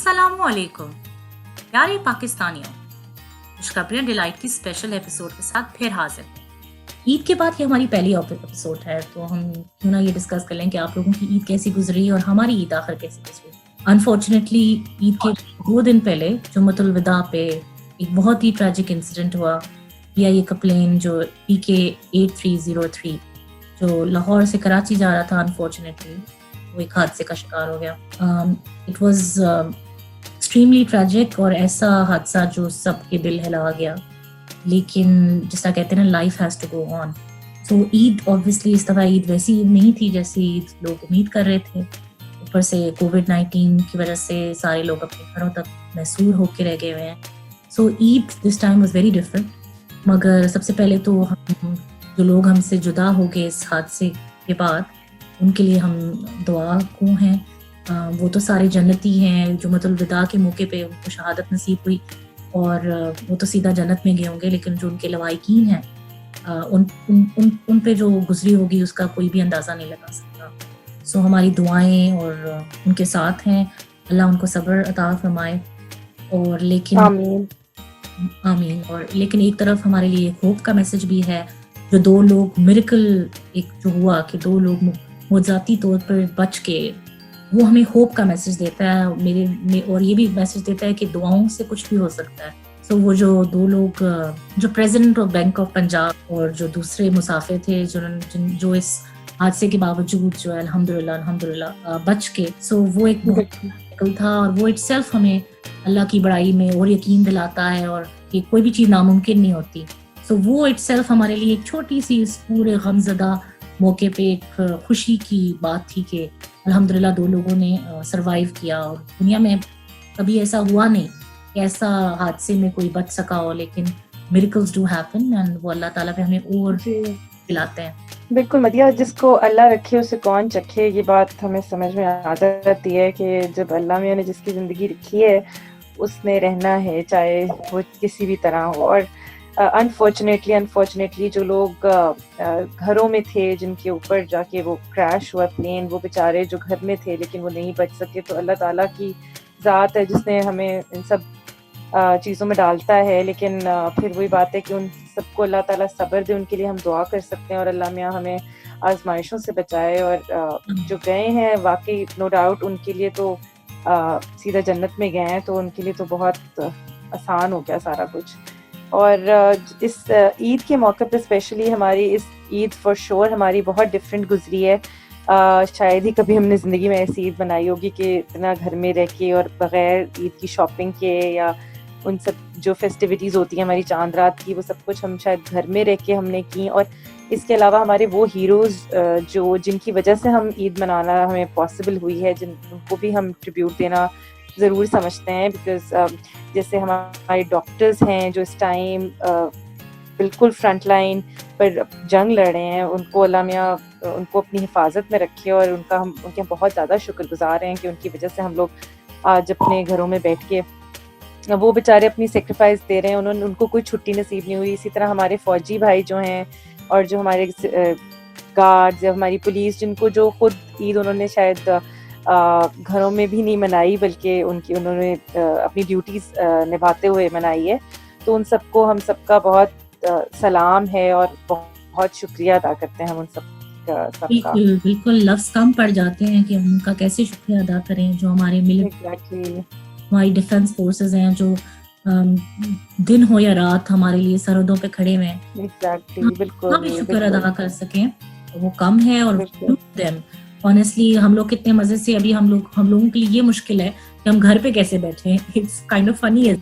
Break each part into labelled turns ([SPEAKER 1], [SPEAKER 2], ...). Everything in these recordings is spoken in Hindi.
[SPEAKER 1] अस्सलामुअलैकुम प्यारे पाकिस्तानियों, खुशखबरियां डिलाइट की स्पेशल एपिसोड के साथ फिर हाजिर हैं। ईद के बाद ये हमारी पहली एपिसोड है, तो हम क्यों ना ये डिस्कस कर लें कि आप लोगों की ईद कैसी गुजरी और हमारी ईद आखिर कैसी गुजरी। अनफॉर्चुनेटली ईद के 2 दिन पहले जुम्मतुल विदा पे एक बहुत ही ट्रैजिक इंसिडेंट हुआ। PIA का प्लेन जो PK 8303 जो लाहौर से कराची जा रहा था, अनफॉर्चुनेटली वो एक हादसे का शिकार हो गया। इट वाज एक्सट्रीमली ट्रैजिक और ऐसा हादसा जो सबके दिल हिला गया, लेकिन जिसका कहते हैं ना, life has to go on. So Eid obviously इस दफ़ा ईद वैसी ईद नहीं थी जैसी ईद लोग उम्मीद कर रहे थे। ऊपर से कोविड-19 की वजह से सारे लोग अपने घरों तक महसूर होकर रह गए हुए हैं। So Eid this time was very different. मगर सबसे पहले तो हम जो लोग हमसे जुदा हो गए इस हादसे के बाद, उनके लिए हम दुआ को हैं। वो तो सारे जन्नती हैं, जुम्मतुल विदा के मौके पे उनको शहादत नसीब हुई और वो तो सीधा जन्नत में गए होंगे, लेकिन जो उनके लवाहिकीन हैं उन पे जो गुजरी होगी उसका कोई भी अंदाज़ा नहीं लगा सकता। सो हमारी दुआएं और उनके साथ हैं, अल्लाह उनको सब्र अता फरमाए। और लेकिन आमीन। और लेकिन एक तरफ हमारे लिए होप का मैसेज भी है। जो 2 लोग मिरेकल एक जो हुआ कि 2 लोग मुआवजाती तौर पर बच के, वो हमें होप का मैसेज देता है और ये भी मैसेज देता है कि दुआओं से कुछ भी हो सकता है। सो वो जो 2 लोग जो president of bank of Punjab और जो दूसरे मुसाफिर थे जो इस हादसे के बावजूद जो है अल्हम्दुलिल्लाह बच के, सो वो एक बहुत था और वो इटसेल्फ हमें अल्लाह की बड़ाई में और यकीन दिलाता है और कि कोई भी चीज़ नामुमकिन नहीं होती। सो वो इटसेल्फ हमारे लिए एक छोटी सी इस पूरे गमज़दा मौके पे एक खुशी की बात थी कि अल्हम्दुलिल्लाह 2 लोगों ने सरवाइव किया। और दुनिया में कभी ऐसा हुआ नहीं कि ऐसा हादसे में कोई बच सका हो, लेकिन मिरेकल्स डू हैपन एंड वो अल्लाह ताला पे हमें और दिलाते हैं।
[SPEAKER 2] बिल्कुल मदिया, जिसको अल्लाह रखे उसे कौन चखे, ये बात हमें समझ में आ जाती है कि जब अल्लाह मियां ने जिसकी ज़िंदगी रखी है उसने रहना है, चाहे वो किसी भी तरह हो। और अनफॉर्चुनेटली जो लोग घरों में थे, जिनके ऊपर जाके वो क्रैश हुआ प्लेन, वो बेचारे जो घर में थे लेकिन वो नहीं बच सके, तो अल्लाह ताला की ज़ात है जिसने हमें इन सब चीज़ों में डालता है। लेकिन फिर वही बात है कि उन सबको अल्लाह ताला सब्र दे, उनके लिए हम दुआ कर सकते हैं और अल्लाह मियां हमें आजमाइशों से बचाए। और जो गए हैं वाकई नो डाउट उनके लिए तो सीधा जन्नत में गए हैं, तो उनके लिए तो बहुत आसान हो गया सारा कुछ। और इस ईद के मौके पे स्पेशली हमारी इस ईद फॉर श्योर हमारी बहुत डिफरेंट गुजरी है। शायद ही कभी हमने ज़िंदगी में ऐसी ईद बनाई होगी कि इतना घर में रह के और बग़ैर ईद की शॉपिंग के या उन सब जो फेस्टिविटीज़ होती हैं हमारी चांद रात की, वो सब कुछ हम शायद घर में रह के हमने की। और इसके अलावा हमारे वो हीरोज़ जो जिनकी वजह से हम ईद मनाना हमें पॉसिबल हुई है, जिनको भी हम ट्रिब्यूट देना ज़रूर समझते हैं। बिकॉज़ जैसे हमारे डॉक्टर्स हैं जो इस टाइम बिल्कुल फ्रंट लाइन पर जंग लड़ रहे हैं, उनको अल्लाह मियां उनको अपनी हिफाजत में रखे और उनके बहुत ज़्यादा शुक्रगुजार हैं कि उनकी वजह से हम लोग आज अपने घरों में बैठ के, वो बेचारे अपनी सेक्रीफाइस दे रहे हैं, उनको कोई छुट्टी नसीब नहीं हुई। इसी तरह हमारे फौजी भाई जो हैं और जो हमारे गार्ड्स या हमारी पुलिस, जिनको जो खुद ईद उन्होंने शायद घरों में भी नहीं मनाई बल्कि उन्होंने अपनी ड्यूटीज निभाते हुए मनाई है, तो उन सबको हम सबका बहुत सलाम है और बहुत शुक्रिया अदा करते हैं हम उन सबका।
[SPEAKER 1] बिल्कुल लफ्ज़ कम पड़ जाते हैं कि हम उनका कैसे शुक्रिया अदा करें। जो हमारे मिलिट्री हमारी डिफेंस फोर्सेस हैं, जो दिन हो या रात हमारे लिए सरहदों पे खड़े हुए हैं,
[SPEAKER 2] बिल्कुल
[SPEAKER 1] भी शुक्र अदा कर सकें वो कम है। और ऑनेस्टली हम लोग कितने मजे से, अभी हम लोगों के लिए ये मुश्किल है कि हम घर पे कैसे बैठे। It's kind of funny,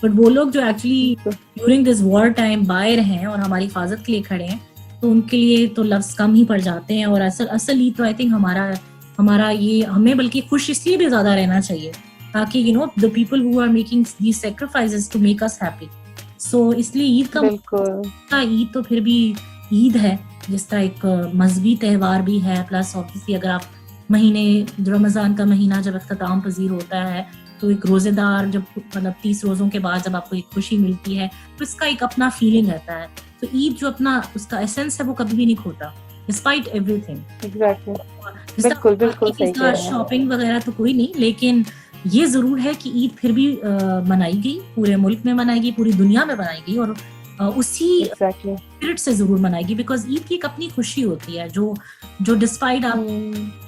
[SPEAKER 1] but वो लोग जो actually during this war time बाहर हैं और हमारी हिफाजत के लिए खड़े हैं, तो उनके लिए तो लफ्ज़ कम ही पड़ जाते हैं। और असल ही तो आई थिंक हमारा ये, हमें बल्कि खुश इसलिए भी ज्यादा रहना चाहिए ताकि you know the people who are making these sacrifices to make us happy. So इसलिए ईद तो फिर भी ईद है, जिस तरह एक मजहबी त्यौहार भी है। प्लस ऑब्वियसली अगर आप रमज़ान का महीना जब अख्ताम पजीर होता है, तो एक रोजेदार जब मतलब 30 रोज़ों के बाद जब आपको एक खुशी मिलती है, तो इसका एक अपना फीलिंग रहता है। तो ईद जो अपना उसका एसेंस है वो कभी भी नहीं खोता, डिस्पाइट एवरीथिंग।
[SPEAKER 2] बिल्कुल सही कह रहे हैं।
[SPEAKER 1] शॉपिंग वगैरह तो कोई नहीं, लेकिन ये ज़रूर है कि ईद फिर भी मनाई गई, पूरे मुल्क में मनाई गई, पूरी दुनिया में मनाई गई और उसी
[SPEAKER 2] एग्जैक्टली।
[SPEAKER 1] स्पिरिट से ज़रूर मनाएगी बिकॉज़ ईद की एक अपनी खुशी होती है जो डिस्पाइट आप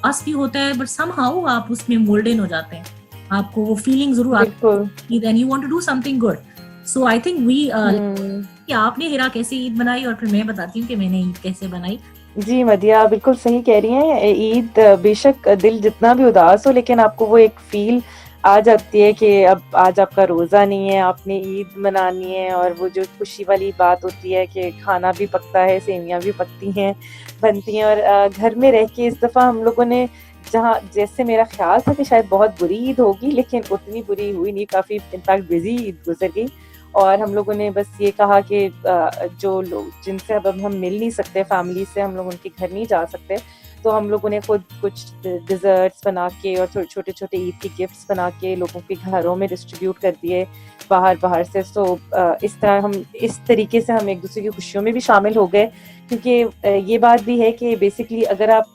[SPEAKER 1] पास भी होता है बट समहाउ आप उसमें मोल्ड इन हो जाते हैं। आपको वो फीलिंग ज़रूर आती
[SPEAKER 2] बिल्कुल।
[SPEAKER 1] है and you want to do something good. So I think we
[SPEAKER 2] hmm.
[SPEAKER 1] कि आपने हिरा कैसे ईद बनाई और फिर मैं बताती हूँ कि मैंने ईद कैसे बनाई।
[SPEAKER 2] जी मदिया, आप बिल्कुल सही कह रही हैं। ईद बेशक दिल जितना भी उदास हो, लेकिन आपको वो एक फील आ जाती है कि अब आज आपका रोज़ा नहीं है, आपने ईद मनानी है, और वो जो खुशी वाली बात होती है कि खाना भी पकता है, सेवियाँ भी पकती हैं, बनती हैं। और घर में रह के इस दफ़ा हम लोगों ने, जहाँ जैसे मेरा ख्याल था कि शायद बहुत बुरी ईद होगी, लेकिन उतनी बुरी हुई नहीं, काफ़ी इनफैक्ट बिजी ईद गुजर गई। और हम लोगों ने बस ये कहा कि जो लोग जिनसे अब हम मिल नहीं सकते, फैमिली से हम लोग उनके घर नहीं जा सकते, तो हम लोगों ने खुद कुछ डिज़र्ट्स बना के और छोटे छोटे ईद के गिफ्ट्स बना के लोगों के घरों में डिस्ट्रीब्यूट कर दिए बाहर से। सो इस तरह हम, इस तरीके से हम एक दूसरे की खुशियों में भी शामिल हो गए, क्योंकि ये बात भी है कि बेसिकली अगर आप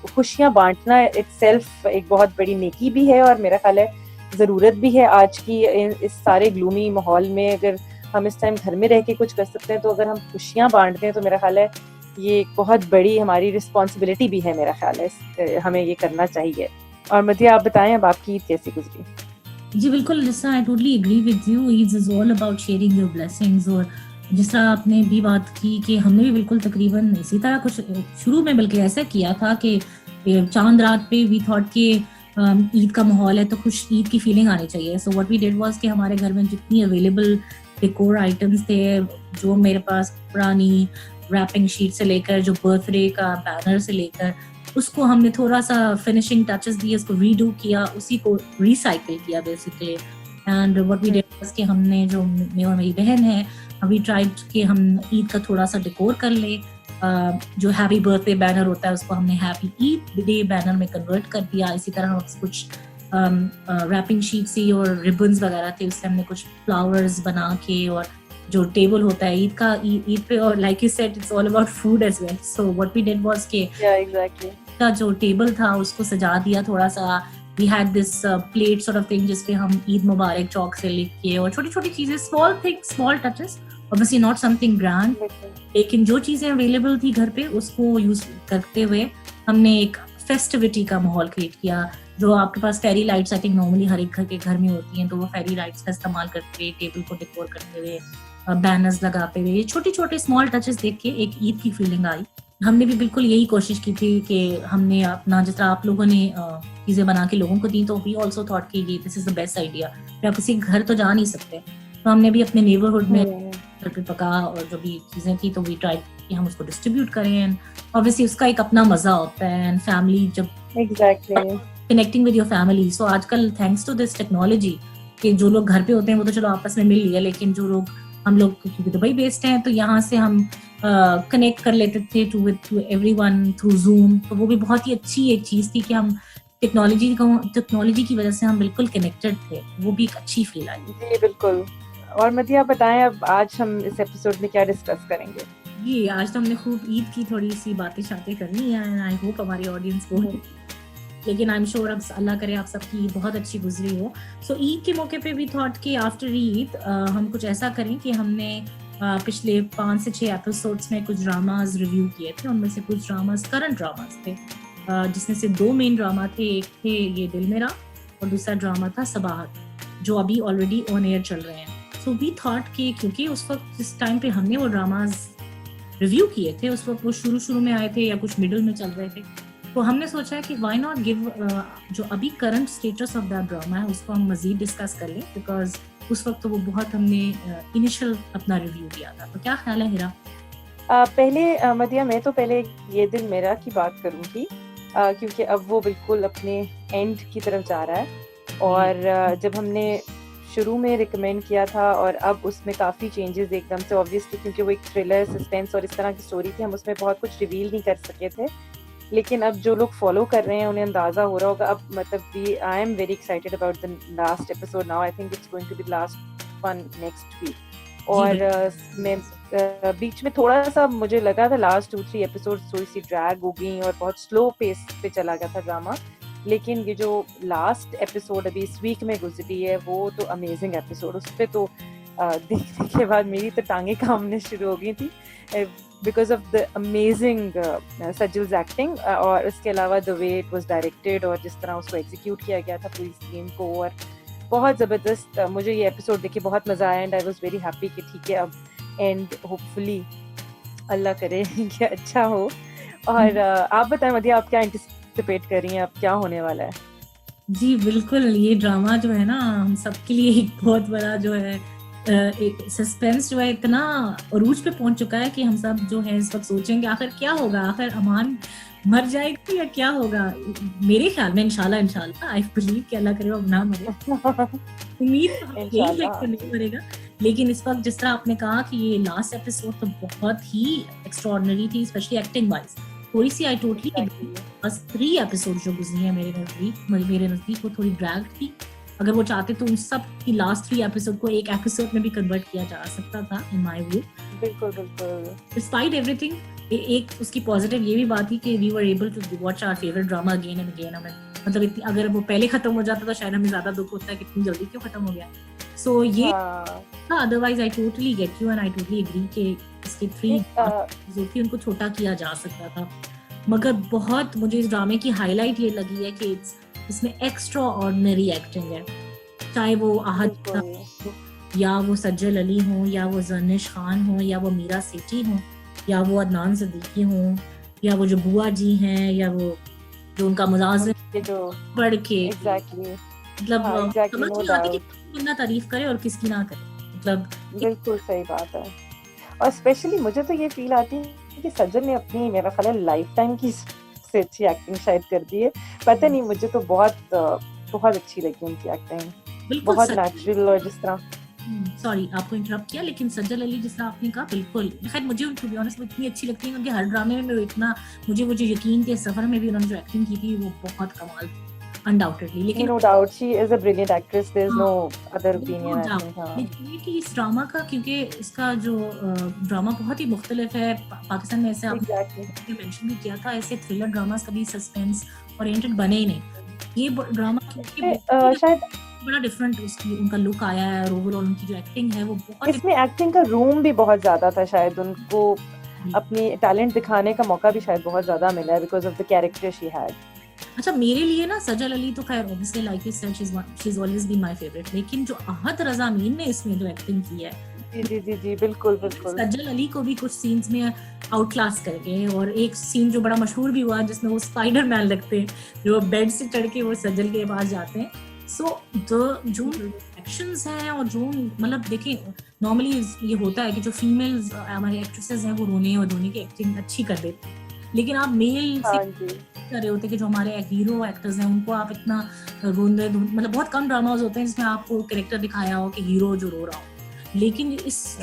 [SPEAKER 2] खुशियाँ बांटना इटसेल्फ एक बहुत बड़ी नेकी भी है, और मेरा ख्याल है ज़रूरत भी है आज की इस सारे ग्लूमी माहौल में। अगर हम इस टाइम घर में रह के कुछ कर सकते हैं, तो अगर हम खुशियाँ बांटते हैं तो मेरा ख्याल है ये एक बहुत बड़ी हमारी रिस्पॉन्सिबिलिटी भी है। मेरा ख्याल है हमें ये करना चाहिए। और मदिया, आप बताएं अब आपकी ईद कैसी गुजरी?
[SPEAKER 1] जी बिल्कुल Lisa, I totally agree with you. Eid is all about sharing your blessings. और जिस तरह आपने भी बात की कि हमने भी बिल्कुल तकरीबन इसी तरह कुछ शुरू में बल्कि ऐसा किया था कि चांद रात पे वी थॉट कि ईद का माहौल है तो खुश ईद की फीलिंग आनी चाहिए। So what we did was कि हमारे घर में जितनी अवेलेबल डेकोर आइटम्स थे, जो मेरे पास पुरानी रैपिंग शीट से लेकर जो बर्थडे का बैनर से लेकर, उसको हमने थोड़ा सा फिनिशिंग टचेस दिए, उसको रीडू किया, उसी को रिसाइकिल किया basically. And what we did was कि हमने, जो मैं और मेरी बहन है, वी ट्राइड कि हम ईद का थोड़ा सा डेकोर कर ले। जो हैप्पी बर्थडे बैनर होता है उसको हमने हैप्पी ईद डे बैनर में कन्वर्ट कर दिया। इसी तरह कुछ रैपिंग शीट सी और रिबन्स वगैरह थे, उससे हमने कुछ फ्लावर्स बना के, और जो टेबल होता है ईद पे, और like you said it's all about food as well. So what we did was कि
[SPEAKER 2] एग्जैक्टली
[SPEAKER 1] का जो टेबल था उसको सजा दिया थोड़ा सा। We had this plate sort of thing जिसपे हम ईद मुबारक चौक से लिख के, और छोटी छोटी चीजें, small things, small touches, obviously not something grand, लेकिन जो चीजें अवेलेबल थी घर पे उसको यूज करते हुए हमने एक फेस्टिविटी का माहौल क्रिएट किया। जो आपके पास fairy lights I think normally हर एक घर के घर में होती हैं, तो वो फेरी लाइट्स का इस्तेमाल करते हुए, टेबल को डेकोर करते हुए, बैनर्स लगाते हुए, छोटे छोटे स्मॉल टचेस देख के एक ईद की फीलिंग आई। हमने भी बिल्कुल यही कोशिश की थी कि हमने अपना, जिस तरह आप लोगों ने चीजें बना के लोगों को दी, तो वी ऑल्सो थॉट कि ये this is the best idea. फिर आप किसी घर तो जा नहीं सकते, तो हमने भी अपने नेबरहुड में घर पे पका और जो भी चीजें थी तो वी ट्राई कि हम उसको डिस्ट्रीब्यूट करें। एंड ऑब्वियसली उसका एक अपना मजा होता है, एंड फैमिली जब
[SPEAKER 2] exactly
[SPEAKER 1] connecting with your family. So आजकल थैंक्स टू दिस टेक्नोलॉजी कि जो लोग घर पे होते हैं वो तो चलो आपस में मिल लिया, लेकिन जो लोग, हम लोग क्योंकि दुबई बेस्ड हैं, तो यहाँ से हम कनेक्ट कर लेते थे टू एवरीवन थ्रू जूम। तो वो भी बहुत ही अच्छी एक चीज थी कि हम टेक्नोलॉजी की वजह से हम बिल्कुल कनेक्टेड थे, वो भी एक अच्छी फील आई।
[SPEAKER 2] जी बिल्कुल। और मदिया, बताएं अब आज हम इस एपिसोड में क्या डिस्कस करेंगे?
[SPEAKER 1] ये आज तो हमने खूब ईद की थोड़ी सी बातें करनी है, एंड आई होप हमारी ऑडियंस को, लेकिन आई एम श्योर अब अल्लाह करे आप सबकी ईद बहुत अच्छी गुजरी हो। सो ईद के मौके पे भी थॉट कि आफ्टर ईद हम कुछ ऐसा करें कि हमने पिछले 5 से 6 एपिसोड्स में कुछ ड्रामाज रिव्यू किए थे। उनमें से कुछ ड्रामाज करंट ड्रामाज थे, जिसमें से 2 मेन ड्रामा थे। एक थे ये दिल मेरा, और दूसरा ड्रामा था सबाहत, जो अभी ऑलरेडी ऑन एयर चल रहे हैं। सो वी थॉट कि क्योंकि उस वक्त जिस टाइम पे हमने वो ड्रामाज रिव्यू किए थे, उस वक्त वो शुरू में आए थे या कुछ मिडिल में चल रहे थे, तो हमने सोचा है कि व्हाई नॉट गिव जो अभी current status of that drama है उसको हम मजीद डिस्कस कर लें, बिकॉज उस वक्त तो वो बहुत हमने इनिशियल अपना रिव्यू किया था। तो क्या ख्याल है हिरा?
[SPEAKER 2] पहले मदिया, मैं तो पहले ये दिल मेरा की बात करूँगी, क्योंकि अब वो बिल्कुल अपने एंड की तरफ जा रहा है। और जब हमने शुरू में रिकमेंड किया था और अब उसमें काफ़ी चेंजेस एकदम से, ऑब्वियसली क्योंकि वो एक थ्रिलर, सस्पेंस और इस तरह की स्टोरी थी, हम उसमें बहुत कुछ रिवील नहीं कर सके थे। लेकिन अब जो लोग फॉलो कर रहे हैं उन्हें अंदाज़ा हो रहा होगा अब, मतलब I am very excited about the last episode now. I think it's going to be the last one next week. और मैं बीच में थोड़ा सा मुझे लगा था लास्ट 2-3 एपिसोड थोड़ी सी ड्रैग हो गई और बहुत स्लो पेस पे चला गया था ड्रामा, लेकिन ये जो लास्ट एपिसोड अभी इस वीक में गुजरी है वो तो अमेजिंग एपिसोड, उस पे तो देखने के बाद मेरी तो टांगे कांपने शुरू हो गई थी because of the amazing Sajal's acting, और इसके अलावा the way it was directed और जिस तरह उसको एग्जीक्यूट किया गया था पूरी सीन को, और बहुत ज़बरदस्त। मुझे ये एपिसोड देख के बहुत मज़ा आया and I was very happy कि ठीक है अब एंड होपफुली अल्लाह करे कि अच्छा हो। और आप बताएं मदिया, आप क्या एंटिसिपेट कर रही हैं, अब क्या होने वाला है?
[SPEAKER 1] जी बिल्कुल, ये ड्रामा जो है ना हम सबके लिए एक बहुत बड़ा जो है एक सस्पेंस जो है इतना अरूज पे पहुंच चुका है कि हम सब जो है इस वक्त सोचेंगे आखिर क्या होगा, आखिर अमान मर जाएगी या क्या होगा। मेरे ख्याल में इंशाल्लाह आई बिलीव कि अल्लाह करे वो ना मरे, उम्मीद तो यही है कि नहीं मरेगा। लेकिन इस वक्त जिस तरह आपने कहा कि ये लास्ट एपिसोड तो बहुत ही एक्स्ट्राऑर्डिनरी थी, स्पेशली एक्टिंग वाइज। थोड़ी सी आई टोटली बस 3 एपिसोड जो गुजरी है मेरे नजदीक वो थोड़ी ड्रैग थी। अगर वो चाहते तो उन सब की लास्ट 3 एपिसोड को एक एपिसोड में भी कन्वर्ट किया जा सकता था इन माय व्यू।
[SPEAKER 2] बिल्कुल बिल्कुल।
[SPEAKER 1] डिस्पाइट एवरीथिंग, एक उसकी पॉजिटिव ये भी बात थी कि we were able to watch our favourite drama again and again. हमें मतलब इतनी, अगर वो पहले खत्म हो जाता तो शायद हमें ज्यादा दुख होता है कि इतनी जल्दी क्यों खत्म हो गया। सो ये otherwise I totally get you and I totally agree कि इसके 3 एपिसोड थी उनको छोटा किया जा सकता था। मगर बहुत मुझे इस ड्रामे की हाईलाइट ये लगी है कि इसमें एक्स्ट्रा ऑर्डिनरी एक्टिंग है, चाहे वो आहद या वो सज्जल अली हो या वो जर्निश खान हो या वो मीरा सेठी हो या वो अदनान सिद्दीकी हो या वो जो बुआ जी हैं या वो जो उनका मुलाजिम जो पढ़ के मतलब समझ नहीं आती कि बंदा तारीफ करे और किसकी ना करे। मतलब
[SPEAKER 2] बिल्कुल सही बात है। और स्पेशली मुझे तो ये फील आती है कि सज्जल ने अपनी मेरा ख्याल है लाइफ टाइम की से अच्छी एक्टिंग शायद कर दी है। पता नहीं, मुझे तो बहुत अच्छी लगी उनकी एक्टिंग, बहुत नेचुरल। और जिस तरह
[SPEAKER 1] सॉरी आपको इंटरप्ट किया, लेकिन सज्जल अली जिस तरह आपने कहा बिल्कुल, खैर मुझे टू बी ऑनेस्ट इतनी अच्छी लगती है उनके हर ड्रामे में। इतना मुझे वो जो यकीन के सफर में भी उन्होंने जो एक्टिंग की थी वो बहुत कमाल थी अनडाउटेडली। लेकिन
[SPEAKER 2] no doubt she is a brilliant actress, there is no other opinion I think.
[SPEAKER 1] लेकिन कि इस ड्रामा का, क्योंकि इसका जो ड्रामा बहुत ही मुख्तलिफ है पाकिस्तान में, ऐसे आपने मेंशन भी किया था, ऐसे थ्रिलर ड्रामास कभी सस्पेंस ओरिएंटेड बने ही नहीं। ये ड्रामा शायद बड़ा डिफरेंट उसकी उनका लुक आया है और ओवरऑल उनकी जो एक्टिंग है वो बहुत,
[SPEAKER 2] इसमें एक्टिंग का रूम भी बहुत ज्यादा था, शायद उनको अपनी टैलेंट दिखाने का मौका भी शायद बहुत ज्यादा मिला है because of the character she had.
[SPEAKER 1] अच्छा मेरे लिए ना सज्जल अली तो खैर obviously like you said she is always been my favourite, लेकिन जो अहद रजा मीन ने इसमें जो एक्टिंग की है
[SPEAKER 2] जी बिल्कुल बिल्कुल,
[SPEAKER 1] सज्जल अली को भी कुछ सीन्स में आउट क्लास कर गए। और एक सीन जो बड़ा मशहूर भी हुआ जिसमें वो स्पाइडरमैन लगते हैं, जो बेड से चढ़ के वो सज्जल के पास जाते हैं। सो जो एक्शंस हैं और जो मतलब देखिए नॉर्मली ये होता है कि जो फीमेल्स हमारी एक्ट्रेसेस हैं वो रोने और धोने की एक्टिंग अच्छी कर देती हैं, लेकिन आप मेल से कर रहे होते कि जो हमारे हीरो एक्टर्स हैं उनको आप इतना रोंदे, मतलब बहुत कम ड्रामास होते हैं जिसमें आपको कैरेक्टर दिखाया हो कि हीरो जो रो रहा हो। लेकिन इस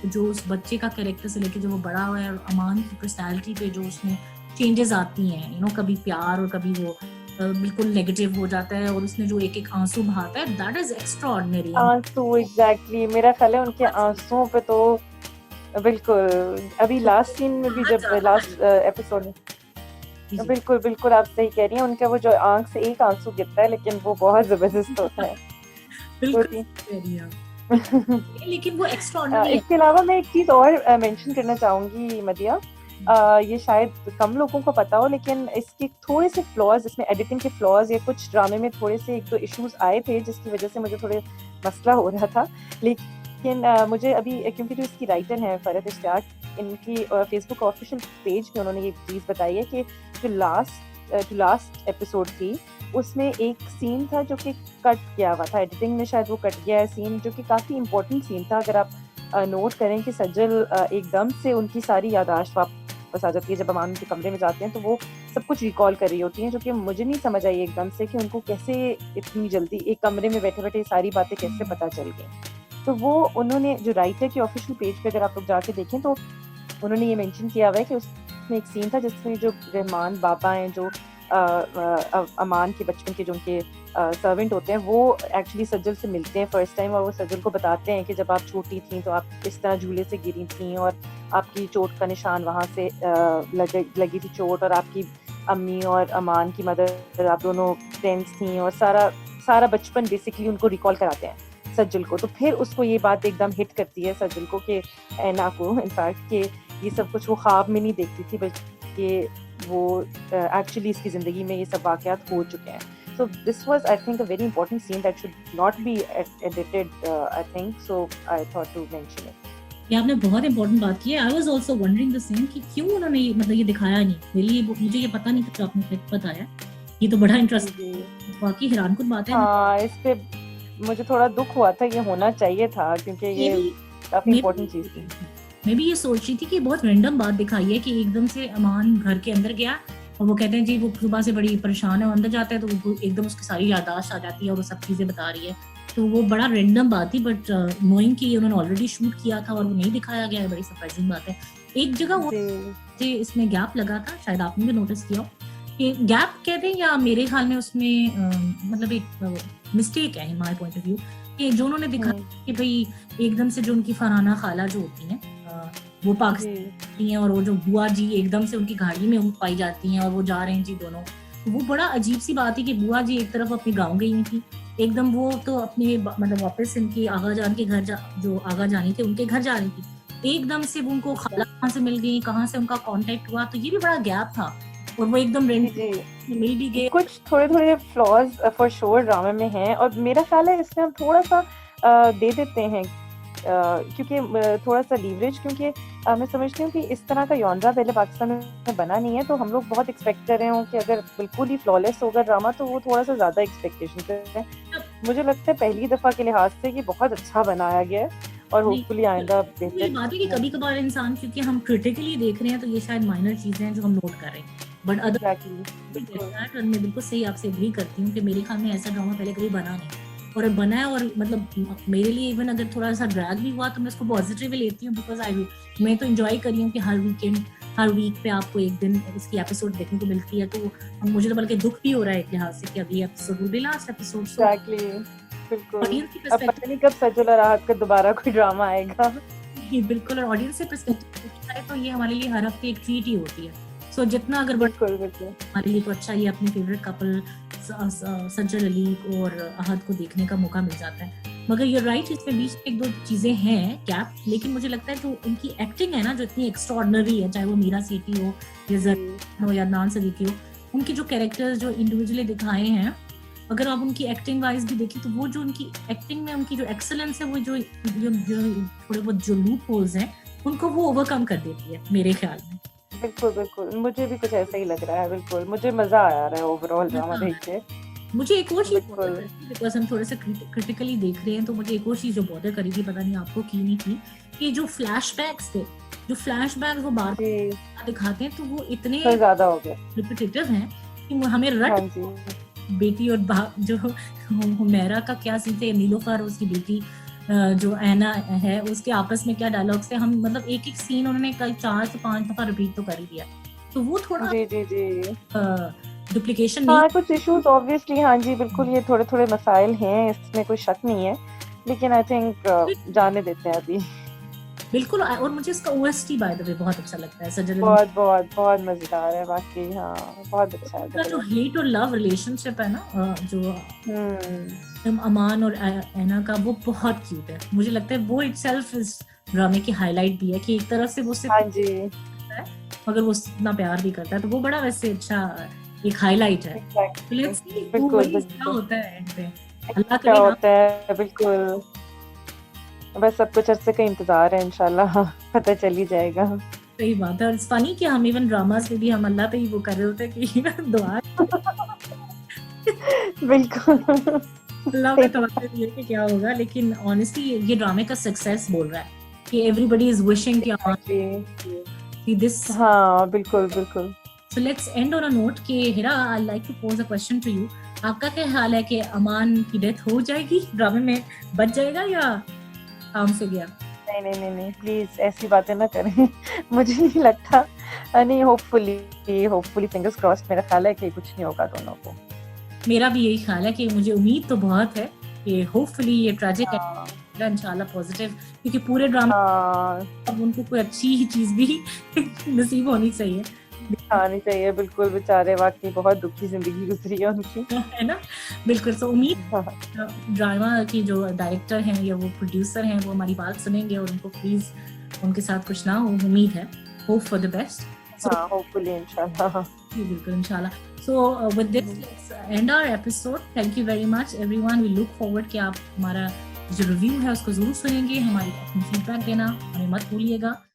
[SPEAKER 1] जो उस बच्चे का कैरेक्टर से लेके जो वो बड़ा हुआ है, अमान की पर्सनैलिटी पे जो उसमें चेंजेस आती हैं, यू नो, कभी प्यार और कभी वो बिल्कुल नेगेटिव हो जाता है और उसमें जो एक आंसू बहाता है, दैट इज एक्स्ट्राऑर्डिनरी
[SPEAKER 2] आंसू। एग्जैक्टली, मेरा ख्याल है उनके आंसुओं पे तो बिल्कुल अभी लास्ट सीन में भी जब लास्ट एपिसोड में बिल्कुल बिल्कुल आप सही कह रही हैं, उनका वो जो आंख से एक आंसू गिरता है लेकिन वो बहुत जबरदस्त होता है।
[SPEAKER 1] बिल्कुल लेकिन वो एक्स्ट्राऑर्डिनरी।
[SPEAKER 2] इसके अलावा मैं एक चीज और मेंशन करना चाहूंगी मदिया, ये शायद कम लोगों को पता हो लेकिन इसके थोड़े से फ्लॉज, इसमें एडिटिंग के फ्लॉज या कुछ ड्रामे में थोड़े से 1-2 इश्यूज आए थे जिसकी वजह से मुझे थोड़े मसला हो रहा था। लेकिन मुझे अभी, क्योंकि जो इसकी राइटर हैं फरहत इश्तियाक, इनकी फेसबुक ऑफिशियल पेज पे उन्होंने ये चीज़ बताई है कि जो लास्ट एपिसोड थी उसमें एक सीन था जो कि कट किया हुआ था, एडिटिंग में शायद वो कट गया है सीन, जो कि काफ़ी इंपॉर्टेंट सीन था। अगर आप नोट करें कि सज्जल एकदम से उनकी सारी याददाश्त वापस आ जाती है जब अमान के कमरे में जाते हैं, तो वो सब कुछ रिकॉल कर रही होती हैं, जो कि मुझे नहीं समझ आई एकदम से कि उनको कैसे इतनी जल्दी एक कमरे में बैठे बैठे सारी बातें कैसे पता चल गई। तो वो उन्होंने जो राइटर के ऑफिशियल पेज पे अगर आप लोग जाके देखें तो उन्होंने ये मेंशन किया हुआ है कि उसमें एक सीन था जिसमें जो रहमान बाबा हैं, जो अमान के बचपन के जो उनके सर्वेंट होते हैं, वो एक्चुअली सज्जल से मिलते हैं फर्स्ट टाइम और वो सज्जल को बताते हैं कि जब आप छोटी थी तो आप इस तरह झूले से गिरी थी और आपकी चोट का निशान वहाँ से लगी थी चोट, और आपकी अम्मी और अमान की मदर, आप दोनों फ्रेंड्स थी, और सारा बचपन बेसिकली उनको रिकॉल कराते हैं सज्जल को। तो फिर उसको ये बात एकदम हिट करती है सज्जल को, कि ऐना को इनफैक्ट, कि ये सब कुछ वो ख्वाब में नहीं देखती थी, बल्कि वो एक्चुअली इसकी ज़िंदगी में ये सब वाक़यात हो चुके हैं। So this was, I think, a very important scene that should not be edited, I think. So I thought to mention it.
[SPEAKER 1] ये आपने बहुत इंपॉर्टेंट बात की है। I was also wondering the same कि क्यों उन्होंने मतलब ये दिखाया नहीं। मेरे लिए मुझे ये पता नहीं था, आपने फिर बताया, ये तो बड़ा इंटरेस्टिंग, बाकी हैरानकुन बात है।
[SPEAKER 2] हाँ, इस पे मुझे थोड़ा दुख हुआ था, ये होना चाहिए था, क्योंकि ये काफी इंपॉर्टेंट चीज थी।
[SPEAKER 1] मैं भी ये सोच रही थी कि बहुत रैंडम बात दिखाई है कि एकदम से अमान घर के अंदर गया और वो कहते हैं जी वो सुबह से बड़ी परेशान है, अंदर जाता है तो एकदम उसकी सारी याददाश्त आ जाती है और वो सब चीजें बता रही है। तो वो बड़ा रैंडम बात थी, बट नोइंग कि उन्होंने ऑलरेडी शूट किया था और वो नहीं दिखाया गया है, बड़ी सरप्राइजिंग बात है। एक जगह वो इसमें गैप लगा था, शायद आपने भी नोटिस किया हो, कि गैप कहते हैं या मेरे ख्याल में उसमें मतलब एक मिस्टेक है in my point of view, कि जो उन्होंने दिखाया कि भाई एकदम से जो उनकी फरहाना खाला जो होती हैं वो पाकिस्तानी हैं और वो जो बुआ जी एकदम से उनकी गाड़ी में पाई जाती हैं और वो जा रहे हैं जी दोनों। वो बड़ा अजीब सी बात है कि बुआ जी एक तरफ अपने गाँव गई थी, एकदम वो तो अपने मतलब वापस इनकी आगा जान के घर जो आगा जानी थे उनके घर जा रही थी, एकदम से वो उनको खाला कहाँ से मिल गई, कहाँ से उनका कांटेक्ट हुआ, तो ये भी बड़ा गैप था और वो एकदम मिल भी गए।
[SPEAKER 2] कुछ थोड़े फ्लॉज फॉर श्योर ड्रामा में हैं, और मेरा ख्याल है इसमें हम थोड़ा सा दे देते हैं, क्योंकि थोड़ा सा लीवरेज, क्योंकि मैं समझती हूँ कि इस तरह का जॉनरा पहले पाकिस्तान में बना नहीं है, तो हम लोग बहुत एक्सपेक्ट कर रहे हो कि अगर बिल्कुल ही फ्लॉलेस होगा ड्रामा तो वो थोड़ा सा ज़्यादा एक्सपेक्टेशन है। मुझे लगता है पहली दफ़ा के लिहाज से कि बहुत अच्छा बनाया गया है और होपफुली आइंदा बेहतर।
[SPEAKER 1] बात है कि कभी कभार इंसान, क्योंकि हम क्रिटिकली देख रहे हैं तो ये शायद माइनर चीजें हैं जो हम नोट कर रहे हैं, बट अदर मैं बिल्कुल सही आपसे एग्री करती हूँ कि मेरे ख्याल में ऐसा ड्रामा पहले कभी बना नहीं और बना है, और मतलब मेरे लिए इवन अगर थोड़ा सा ड्रैग भी हुआ तो मैं उसको पॉजिटिव लेती हूँ, बिकॉज मैं तो एंजॉय कर रही हूँ कि हर वीक पे आपको एक दिन इसकी एपिसोड देखने को मिलती है, तो मुझे तो बल्कि दुख भी हो रहा है एक लिहाज से कि अगली episode will be last episode.
[SPEAKER 2] बिल्कुल, अब पता नहीं कब सजुल और राहत का दोबारा कोई ड्रामा आएगा।
[SPEAKER 1] बिल्कुल, और ऑडियंस से पर्सपेक्टिव तो ये हमारे लिए हर हफ्ते एक ट्रीट ही होती है। सो जितना अगर
[SPEAKER 2] बिल्कुल
[SPEAKER 1] हमारे लिए तो अच्छा, ये अपने फेवरेट कपल सज्जल अली और अहद को देखने का मौका मिल जाता है। मगर you're right, इसमें बीच में एक दो चीजें हैं गैप, लेकिन मुझे लगता है जो इनकी एक्टिंग है ना, जो इतनी एक्स्ट्राऑर्डिनरी है, चाहे वो मीरा सेठी हो या जरीन हो या अदनान सदीकी हो, उनके जो कैरेक्टर्स जो इंडिविजुअली दिखाए हैं, अगर आप उनकी एक्टिंग वाइज भी देखें तो वो जो उनकी एक्टिंग में उनकी जो एक्सेलेंस है, वो जो थोड़े बहुत जो लूप होल्स हैं उनको वो ओवरकम कर देती है मेरे ख्याल में।
[SPEAKER 2] बिल्कुल, मुझे भी कुछ ऐसा ही लग रहा है। बिल्कुल, मुझे मजा आ रहा है ओवरऑल ड्रामा देख के।
[SPEAKER 1] मुझे एक और चीज, बिकॉज हम थोड़े से क्रिटिकली देख रहे हैं, तो मुझे एक और चीज जो बॉदर करी थी, पता नहीं आपको की नहीं थी, कि जो फ्लैशबैक्स थे, वो बार दिखाते हैं तो वो इतने
[SPEAKER 2] ज्यादा हो गए,
[SPEAKER 1] रिपीटेटिव हैं कि हमें रट बेटी और जो हुमैरा का क्या सीन थे, नीलोफर उसकी बेटी जो ऐना है उसके आपस में क्या डायलॉग्स थे, हम मतलब एक सीन उन्होंने कल 4 से 5 दफा रिपीट तो कर ही दिया, तो वो थोड़ा डुप्लीकेशन नहीं,
[SPEAKER 2] कुछ इश्यूज ऑब्वियसली। हाँ जी, बिल्कुल, ये थोड़े मसाइल हैं, इसमें कोई शक नहीं है, लेकिन आई थिंक जाने देते हैं अभी।
[SPEAKER 1] बिल्कुल, और मुझे इसका ओएसटी बाय द वे बहुत अच्छा लगता है, सजल
[SPEAKER 2] बहुत मजेदार है वाकई। हाँ, बहुत अच्छा है।
[SPEAKER 1] जो हेट और लव रिलेशनशिप है ना, जो अमान और ऐना का, वो बहुत क्यूट है। मुझे लगता है वो इटसेल्फ इस ड्रामे की हाईलाइट भी है कि एक तरफ से वो सिर्फ मगर वो इतना प्यार भी करता है, तो वो बड़ा वैसे अच्छा एक हाईलाइट है।
[SPEAKER 2] बिल्कुल,
[SPEAKER 1] होता है एंड पे
[SPEAKER 2] अल्लाह क्या होता है। बिल्कुल, बस सब कुछ अरसे का इंतजार है, इंशाल्लाह पता चल ही जाएगा।
[SPEAKER 1] सही बात है, और इट्स फनी कि हम इवन ड्रामास में भी हम अल्लाह पे ही वो कर रहे होते हैं कि दुआ
[SPEAKER 2] बिल्कुल
[SPEAKER 1] अल्लाह पे तवक्कुल है कि क्या होगा, लेकिन ऑनेस्टली ये ड्रामे का सक्सेस बोल रहा है कि एवरीबॉडी इज विशिंग कि दिस।
[SPEAKER 2] हाँ, बिल्कुल।
[SPEAKER 1] So let's end on a note कि हिरा, I'd like to pose a question to you. आपका क्या हाल है कि अमान की डेथ हो जाएगी, ड्रामे में बच जाएगा या काम से गया?
[SPEAKER 2] नहीं, प्लीज ऐसी बातें ना करें। मुझे नहीं लगता, नहीं, होपफुली फिंगर्स क्रॉस्ड। मेरा ख्याल है कि कुछ नहीं होगा दोनों को।
[SPEAKER 1] मेरा भी यही ख्याल है कि मुझे उम्मीद तो बहुत है कि होपफुली ये ट्रेजिक है इंशाल्लाह पॉजिटिव, क्योंकि पूरे ड्रामा अब उनको कोई अच्छी ही चीज भी नसीब होनी चाहिए।
[SPEAKER 2] खानी चाहिए, बिल्कुल, बेचारे वाक़ई बहुत दुखी ज़िंदगी गुज़री है उनकी।
[SPEAKER 1] है ना? बिल्कुल, सो उम्मीद
[SPEAKER 2] हाँ,
[SPEAKER 1] ड्रामा के जो डायरेक्टर हैं या वो प्रोड्यूसर हैं, वो हमारी बात सुनेंगे और उनको प्लीज़ उनके साथ कुछ ना हो, उम्मीद है। Hope for the best. So
[SPEAKER 2] हाँ, होपफुली इंशाल्लाह।
[SPEAKER 1] जी, बिल्कुल, इंशाल्लाह। So with this
[SPEAKER 2] hmm,
[SPEAKER 1] let's end our episode. Thank you very much everyone. We look forward कि आप हमारा जो रिव्यू है उसको ज़रूर सुनेंगे, हमारी अपनी फीडबैक देना हमें मत भूलिएगा।